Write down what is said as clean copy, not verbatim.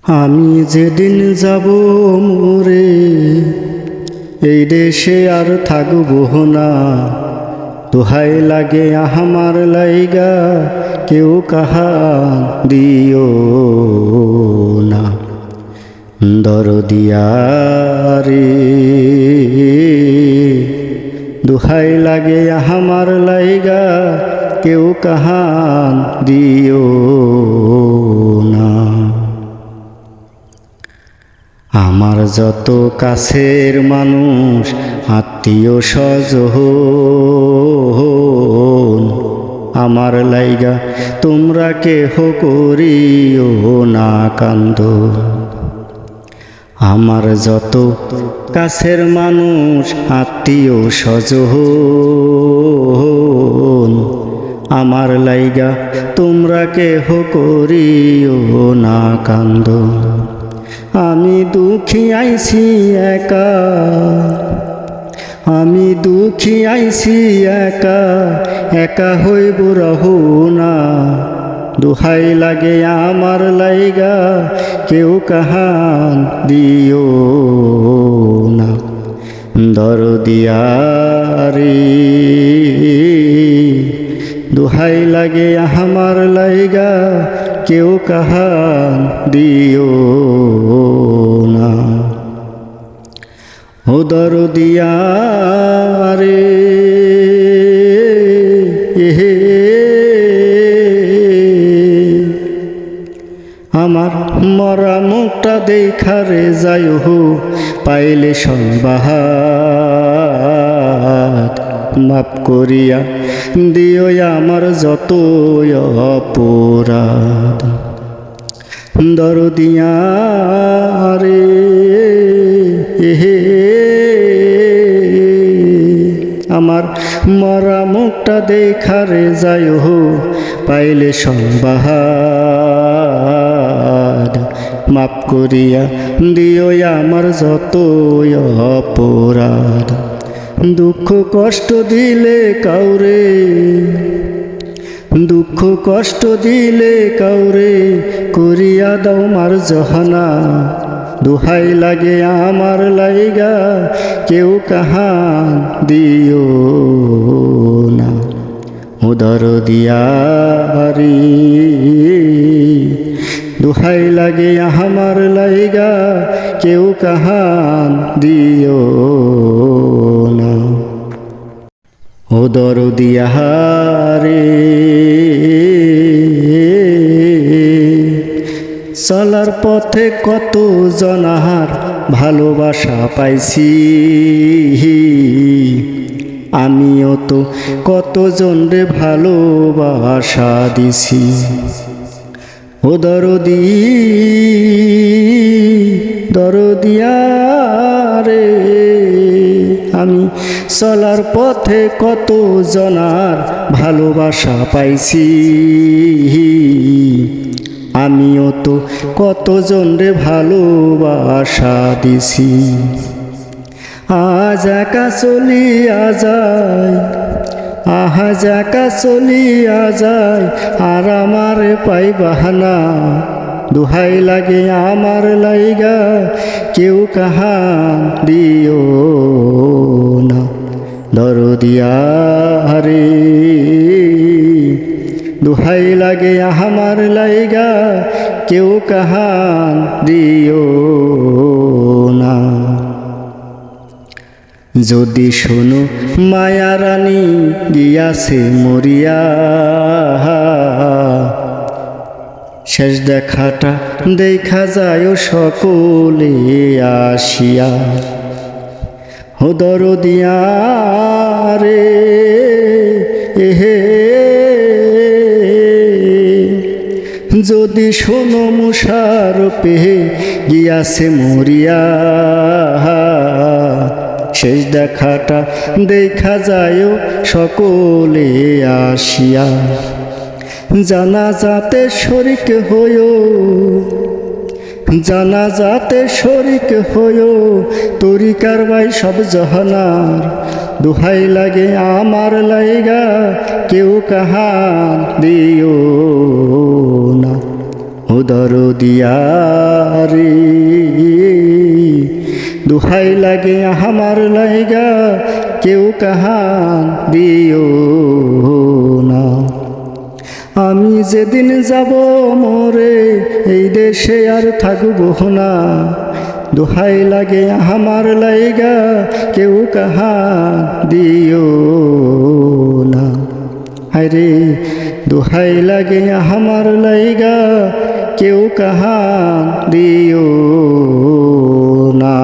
আমি যেদিন যাব মোরে এই দেশে আর থাকব না, দোহাই লাগে আমার লাইগা কেউ কাহা দিও না। দরদিয়া রে দোহাই লাগে আমার লাইগা কেউ কাহা দিও না। আমার যত কাছের মানুষ আত্মীয় স্বজন, আমার লাইগা তোমরা কেহ করিও না কান্দ। আমার যত কাছের মানুষ আত্মীয় স্বজন, আমার লাইগা তোমরা কেহ করিও না কান্দ। আমি দুঃখী আইছি একা, আমি দুঃখী আইছি একা, একা হইব রহু না। দোহাই লাগে আমার লাইগা কেউ কাহান দিও না। দরদিয়া রে দোহাই লাগে আমার লাইগা কেউ কাহান দিও না। ও দরদিয়া রে আমার মরা মুখটা দেখারে যায় হো, পাইলে সংবাদ মাপ করিয়া দিও আমার যত অপরাধ। দরদিয়া রে আমার মরা মুখটা দেখারে যায় হো, পাইলে সংবাদ মাপ করিয়া দিও আমার যত অপরাধ। দুঃখ কষ্ট দিলে কাউরে, দুঃখ কষ্ট দিলে কাউরে করিয়া দাও মার জহানা। দোহাই লাগে আমার লাইগা কেউ কাহান দিও না। দরদিয়া রে দোহাই লাগে আমার লাইগা কেউ কাহান দিও না। ও দরদিয়া রে চলার পথে কত জনার ভালোবাসা পাইছি, আমিও তো কতজনরে ভালোবাসা দিছি। ও দরদিয়া রে আমি চলার পথে কত জনার ভালোবাসা পাইছি, আমিও তো কতজনরে ভালোবাসা দিছি। আজ একা চলিয়া যায়, আজ একা চলিয়া যায় আর আমার পাই বাহানা। দোহাই লাগে আমার লাইগা কেউ কাহান দিও না। দরদিয়া রে দোহাই লাগে আমার লাইগা কেউ কাহান দিও না। যদি শোনো মায়া রানী গিয়াছে মরিয়া, শেষ দেখাটা দেখা যায় সকলে আসিয়া। ও দরদিয়া রে যদি শোনো মুশারফে গিয়াছে মরিয়া, শেষ দেখাটা দেখা যায় সকলে আসিয়া। জানাজাতে শরিক হইও, জানাজাতে শরিক হইও তরিকার ভাই সব জহানার। দোহাই লাগে আমার লাইগা কেউ কাহান দিও না। ও দরদিয়ারে দুহাই লাগে আমার লাইগা কেউ কাহান দিও না। আমি যেদিন যাব মোরে এই দেশে আর থাকব না, দোহাই লাগে আমার লাইগা কেউ কাহান দিও না। আরে দোহাই লাগে আমার লাইগা কেউ কাহান দিও না।